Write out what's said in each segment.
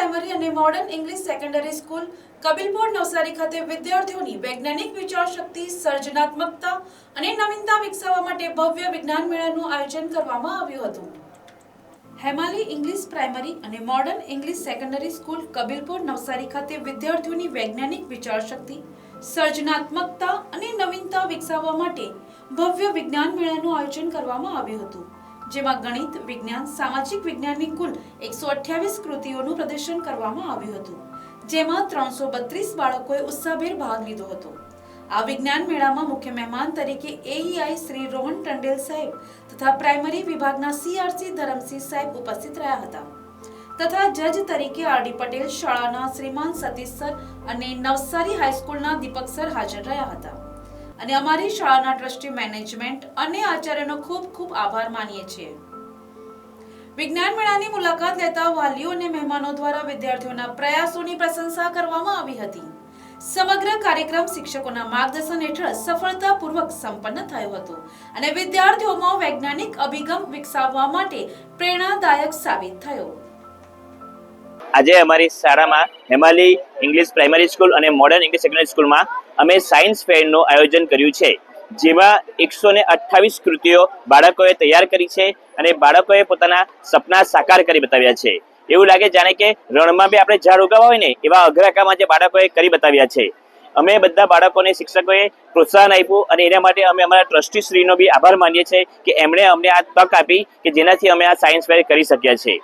Primary અને modern English secondary school Kabilpur Navsari ખાતે વિદ્યાર્થીઓની વૈજ્ઞાનિક વિચાર શક્તિ, સર્જનાત્મકતા અને નવીનતા વિકસાવવા માટે ભવ્ય વિજ્ઞાન મેળાનું આયોજન કરવામાં આવ્યું હતું. હેમાલી ઇંગ્લિશ પ્રાઇમરી અને modern English secondary school Kabilpur Navsari ખાતે વિદ્યાર્થીઓની વૈજ્ઞાનિક વિચાર શક્તિ, સર્જનાત્મકતા અને નવીનતા વિકસાવવા માટે ભવ્ય વિજ્ઞાન મેળાનું આયોજન કરવામાં આવ્યું હતું, જેમાં ગણિત, વિજ્ઞાન, સામાજિક વિજ્ઞાનની કુલ 128 કૃતિઓનું પ્રદર્શન કરવામાં આવ્યું હતું, જેમાં 332 બાળકોએ ઉત્સાહભેર ભાગ લીધો હતો. આ વિજ્ઞાન મેળામાં મુખ્ય મહેમાન તરીકે એઈઆઈ શ્રી રોહન ટંડેલ સાહેબ તથા પ્રાઇમરી વિભાગના સીઆરસી ધરમસિંહ સાહેબ ઉપસ્થિત રહ્યા હતા તથા જજ તરીકે આરડી પટેલ શાળાના શ્રીમાન સતીશ સર અને નવસારી હાઈસ્કૂલના દીપક સર હાજર રહ્યા હતા અને અમારી શાળાના ટ્રસ્ટી, મેનેજમેન્ટ અને આચાર્યનો ખૂબ ખૂબ આભાર માનીએ છીએ. વિજ્ઞાન મેળાની મુલાકાત લેતા વાલીઓ અને મહેમાનો દ્વારા વિદ્યાર્થીઓના પ્રયાસોની પ્રશંસા કરવામાં આવી હતી. સમગ્ર કાર્યક્રમ શિક્ષકોના માર્ગદર્શન હેઠળ સફળતાપૂર્વક સંપન્ન થયો હતો અને વિદ્યાર્થીઓમાં વૈજ્ઞાનિક અભિગમ વિકસાવવા માટે પ્રેરણાદાયક સાબિત થયો. આજે અમારી શાળામાં હેમાલી ઇંગ્લિશ પ્રાઇમરી સ્કૂલ અને મોડર્ન ઇંગ્લિશ સેકન્ડરી સ્કૂલમાં અમે સાયન્સ ફેરનું આયોજન કર્યું છે, જેમાં 128 કૃતિઓ બાળકોએ તૈયાર કરી છે અને બાળકોએ પોતાના સપના સાકાર કરી બતાવ્યા છે. એવું લાગે જાણે કે રણમાં બી આપણે ઝાડ ઉગાવવા હોય ને એવા અઘરા કામ આજે બાળકોએ કરી બતાવ્યા છે. અમે બધા બાળકોને, શિક્ષકોએ પ્રોત્સાહન આપ્યું અને એના માટે અમે અમારા ટ્રસ્ટીશ્રીનો બી આભાર માનીએ છીએ કે એમણે અમને આ તક આપી કે જેનાથી અમે આ સાયન્સ ફેર કરી શક્યા છે.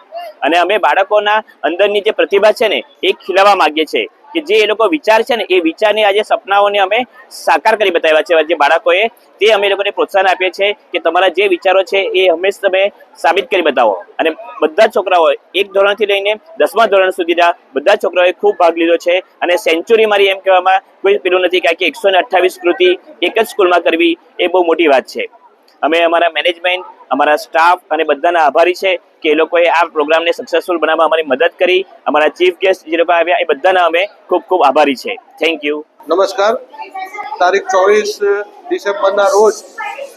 અને અમે બાળકોના અંદરની જે પ્રતિભા છે ને એ ખીલવવા માંગીએ છીએ કે જે એ લોકો વિચાર છે ને એ વિચારની આજે સપનાઓને અમે સાકાર કરી બતાવ્યા છે જે બાળકોએ, તે અમે લોકોને પ્રોત્સાહન આપીએ છીએ કે તમારા જે વિચારો છે એ હંમેશા તમે સાબિત કરી બતાવો. અને બધા છોકરાઓ 1 ધોરણથી લઈને 10મા ધોરણ સુધીના બધા છોકરાઓએ ખૂબ ભાગ લીધો છે અને સેન્ચુરી મારી એમ કહેવામાં કોઈ પેલું નથી, કારણ કે 128 કૃતિ એક જ સ્કૂલમાં કરવી એ બહુ મોટી વાત છે. અમે અમારા મેનેજમેન્ટ, અમારા સ્ટાફ અને બધાના આભારી છે કે એ લોકોએ આ પ્રોગ્રામને સક્સેસફુલ બનાવવા અમારી મદદ કરી. અમારા ચીફ ગેસ્ટ જે લોકો આવ્યા એ બધાના અમે ખૂબ ખૂબ આભારી છે. Thank you. નમસ્કાર. તારીખ 24 ડિસેમ્બરના રોજ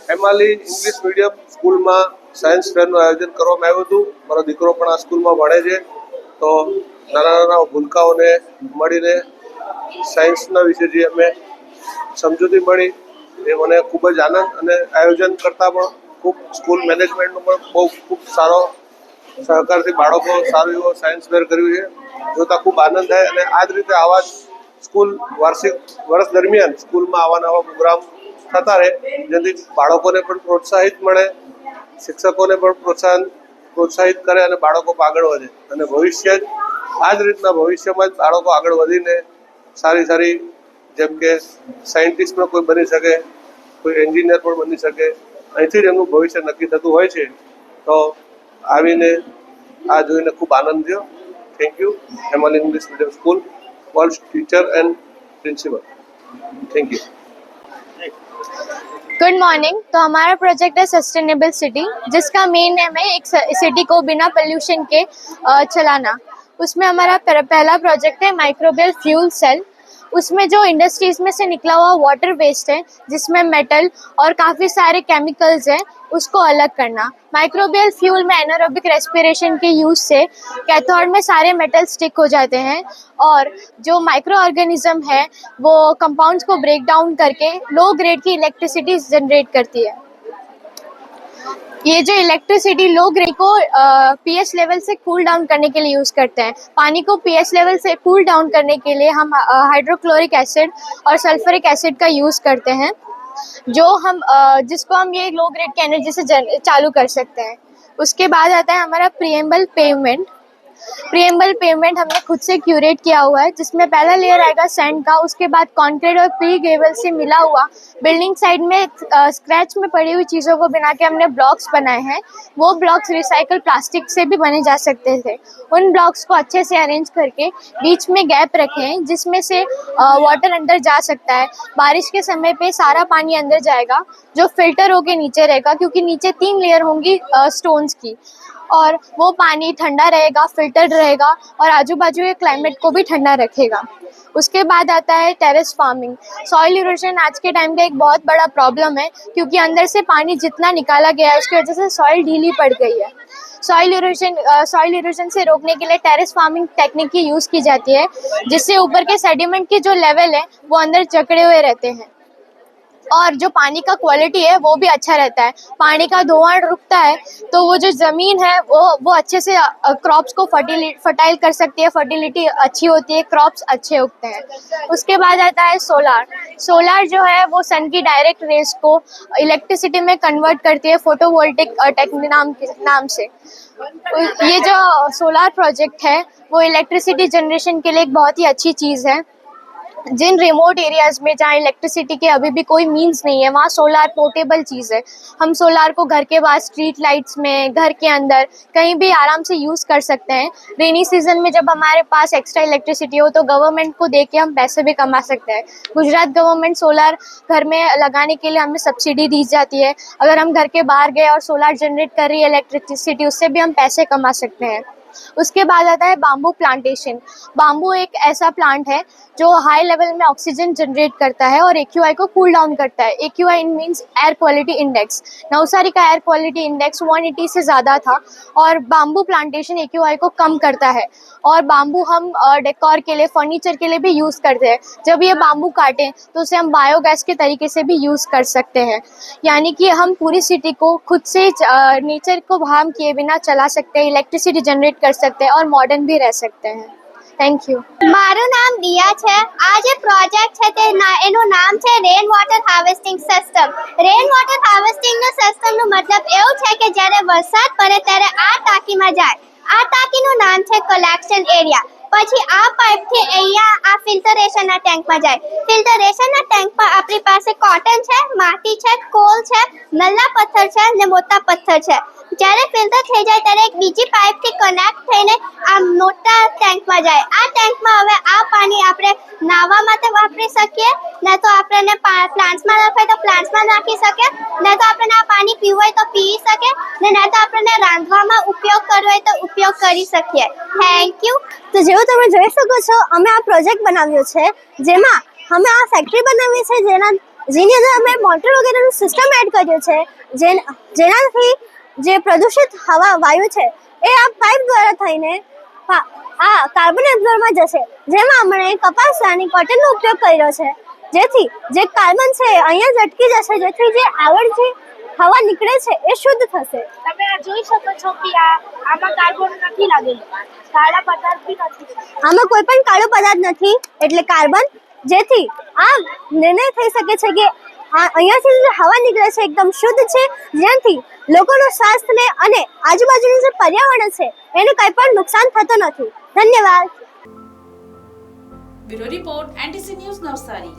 હેમાલી ઇંગ્લિશ મીડિયમ સ્કૂલમાં સાયન્સ ફેરનું આયોજન કરવામાં આવ્યું હતું. મારો દીકરો પણ આ સ્કૂલમાં ભણે છે, તો નાના નાના ભૂલકાઓને મળીને સાયન્સના વિશે જે અમે સમજૂતી મળી એ મને ખૂબ જ આનંદ, અને આયોજન કરતાં પણ ખૂબ સ્કૂલ મેનેજમેન્ટનો પણ બહુ ખૂબ સારો સહકારથી બાળકો સારું એવો સાયન્સ ફેર કર્યું છે, જોતાં ખૂબ આનંદ થાય. અને આ જ રીતે આવા સ્કૂલ વાર્ષિક વર્ષ દરમિયાન સ્કૂલમાં આવા નવા પ્રોગ્રામ થતા રહે, જેથી બાળકોને પણ પ્રોત્સાહિત મળે, શિક્ષકોને પણ પ્રોત્સાહિત કરે અને બાળકો આગળ વધે. અને ભવિષ્ય આ જ રીતના ભવિષ્યમાં જ બાળકો આગળ વધીને સારી જેમ કે સાયન્ટિસ્ટ પણ કોઈ બની શકે, કોઈ એન્જિનિયર પણ બની શકે, અહીંથી જ એમનું ભવિષ્ય નક્કી થતું હોય છે. તો આવીને આ જોઈને ખૂબ આનંદ થયો. Thank you Hemali English medium school, all teacher and principal. Thank you. Good morning. तो हमारा प्रोजेक्ट है सस्टेनेबल सिटी, जिसका मेन एम है एक सिटी को बिना पोल्यूशन के चलाना. उसमें हमारा पहला प्रोजेक्ट है माइक्रोबियल फ्यूल सेल. उसमें जो इंडस्ट्रीज में से निकला हुआ वाटर वेस्ट है, जिसमें मेटल और काफ़ी सारे केमिकल्स हैं, उसको अलग करना. माइक्रोबियल फ्यूल में एनारोबिक रेस्पिरेशन के यूज़ से कैथोड में सारे मेटल स्टिक हो जाते हैं और जो माइक्रो ऑर्गेनिज्म है वो कंपाउंड्स को ब्रेक डाउन करके लो ग्रेड की इलेक्ट्रिसिटी जनरेट करती है. ये जो इलेक्ट्रिसिटी लो ग्रेड को पीएच लेवल से कूल डाउन करने के लिए यूज़ करते हैं. पानी को पीएच लेवल से कूल डाउन करने के लिए हम हाइड्रोक्लोरिक एसिड और सल्फ्यूरिक एसिड का यूज़ करते हैं, जो जिसको हम ये लो ग्रेड की एनर्जी से चालू कर सकते हैं. उसके बाद आता है हमारा प्रीएम्बल पेवमेंट. प्रीएम्बल पेवमेंट हमने खुद से क्यूरेट किया हुआ है, जिसमें पहला लेयर आएगा सैंड का, उसके बाद कॉन्क्रीट और प्री ग्रेवल से मिला हुआ बिल्डिंग साइड में स्क्रैच में पड़ी हुई चीज़ों को बना के हमने ब्लॉक्स बनाए हैं. वो ब्लॉक्स रिसाइकल प्लास्टिक से भी बने जा सकते थे. उन ब्लॉक्स को अच्छे से अरेंज करके बीच में गैप रखें, जिसमें से वाटर अंदर जा सकता है. बारिश के समय पे सारा पानी अंदर जाएगा, जो फिल्टर होके नीचे रहेगा, क्योंकि नीचे 3 लेयर होंगी स्टोन्स की. और वो पानी ठंडा रहेगा, फिल्टर्ड रहेगा और आजू बाजू के क्लाइमेट को भी ठंडा रखेगा। उसके बाद आता है टेरेस फार्मिंग। सॉइल इरोजन आज के टाइम का एक बहुत बड़ा प्रॉब्लम है, क्योंकि अंदर से पानी जितना निकाला गया है उसकी वजह से सॉइल ढीली पड़ गई है। सॉइल इरोजन से रोकने के लिए टेरेस फार्मिंग टेक्निक की यूज़ की जाती है, जिससे ऊपर के सेडिमेंट के जो लेवल है वो अंदर जकड़े हुए रहते हैं और जो पानी का क्वालिटी है वो भी अच्छा रहता है। पानी का धोवाण रुकता है तो वो जो ज़मीन है वो अच्छे से क्रॉप्स को फर्टाइल कर सकती है, फर्टिलिटी अच्छी होती है, क्रॉप्स अच्छे उगते हैं। उसके बाद आता है सोलार। सोलार जो है वो सन की डायरेक्ट रेस को इलेक्ट्रिसिटी में कन्वर्ट करती है फोटोवोल्टिक नाम से। ये जो सोलार प्रोजेक्ट है वो इलेक्ट्रिसिटी जनरेशन के लिए एक बहुत ही अच्छी चीज़ है। जिन रिमोट एरियाज में जहाँ इलेक्ट्रिसिटी के अभी भी कोई मीन्स नहीं है, वहाँ सोलार पोर्टेबल चीज़ है। हम सोलार को घर के बाहर, स्ट्रीट लाइट्स में, घर के अंदर कहीं भी आराम से यूज़ कर सकते हैं। रेनी सीजन में जब हमारे पास एक्स्ट्रा इलेक्ट्रिसिटी हो तो गवर्नमेंट को दे के हम पैसे भी कमा सकते हैं। गुजरात गवर्नमेंट सोलार घर में लगाने के लिए हमें सब्सिडी दी जाती है। अगर हम घर के बाहर गए और सोलार जनरेट कर रही है इलेक्ट्रिसिटी, उससे भी हम पैसे कमा सकते हैं। उसके बाद आता है बाम्बू प्लांटेशन। बाम्बू एक ऐसा प्लांट है जो हाई लेवल में ऑक्सीजन जनरेट करता है और AQI को कूल डाउन करता है। AQI means air quality index. Navsari का एयर क्वालिटी इंडेक्स 180 से ज़्यादा था और बाम्बू प्लांटेशन AQI को कम करता है। और बाम्बू हम डेकोर के लिए, फर्नीचर के लिए भी यूज़ करते हैं। जब ये बाम्बू काटें तो उसे हम बायोगैस के तरीके से भी यूज़ कर सकते हैं। यानी कि हम पूरी सिटी को खुद से नेचर को हार्म किए बिना चला सकते हैं, इलेक्ट्रिसिटी जनरेट कर सकते हैं और मॉडर्न भी रह सकते हैं। Thank you. મારું નામ દિયા છે। આ જે પ્રોજેક્ટ છે એનું નામ છે rain water harvesting system. Rain water હાર્વેસ્ટિંગનો સિસ્ટમનો મતલબ એવું છે કે જ્યારે વરસાદ પડે ત્યારે આ ટાંકીમાં જાય। આ ટાંકીનું નામ છે કલેક્શન એરિયા। પછી આ પાઇપથી અહીંયા આ ફિલ્ટરેશનના ટેન્કમાં જાય। ફિલ્ટરેશનના ટેન્કમાં આપણી પાસે કોટન છે, માટી છે, કોલ છે, નલ્લા પથ્થર છે અને મોટા પથ્થર છે। જ્યારે ફિલ્ટર થઈ જાય ત્યારે એક બીજી પાઇપથી કનેક્ટ થઈને આ મોટા ટેન્કમાં જાય। આ ટેન્કમાં હવે આ પાણી આપણે નાહવા માટે વાપરી શકીએ, ને તો આપણે પ્લાન્ટ્સમાં નાખવું હોય તો પ્લાન્ટ્સમાં નાખી શકીએ, ને તો આપણે આ પાણી પીવું હોય તો પી શકીએ, ને તો આપણે રાંધવામાં ઉપયોગ કરવો હોય તો ઉપયોગ કરી શકીએ। Thank you. તો જેવું તમે જોઈ શકો છો, અમે આ પ્રોજેક્ટ બનાવ્યો છે જેમાં અમે આ ફેક્ટરી બનાવી છે જેની અંદર અમે મોટર વગેરેનું સિસ્ટમ એડ કર્યો છે, જેનાથી જે પ્રદૂષિત હવા વાયુ છે એ આ પાઇપ દ્વારા થઈને આ કાર્બન એબ્ઝોર્બરમાં જશે, જેમાં અમે કપાસ અને કોટનનો ઉપયોગ કર્યો છે, જેથી જે કાર્બન છે અહીંયા જ અટકી જશે, જેથી જે આગળ જે હવા નીકળે છે એ શુદ્ધ થશે। તમે આ જોઈ શકો છો કે આમાં કાર્બન નથી લાગેલું, કાળા પદાર્થ બી નથી। આમાં કોઈ પણ કાળો પદાર્થ નથી, એટલે કાર્બન, જેથી આ નિર્ણય થઈ શકે છે કે અહીંયાથી જે હવા નીકળે છે એકદમ શુદ્ધ છે, જેનાથી લોકોનું સ્વાસ્થ્યને અને આજુબાજુનું જે પર્યાવરણ છે એને કંઈ પણ નુકસાન થતું નથી। ધન્યવાદ। Bureau report NTC news Navsari.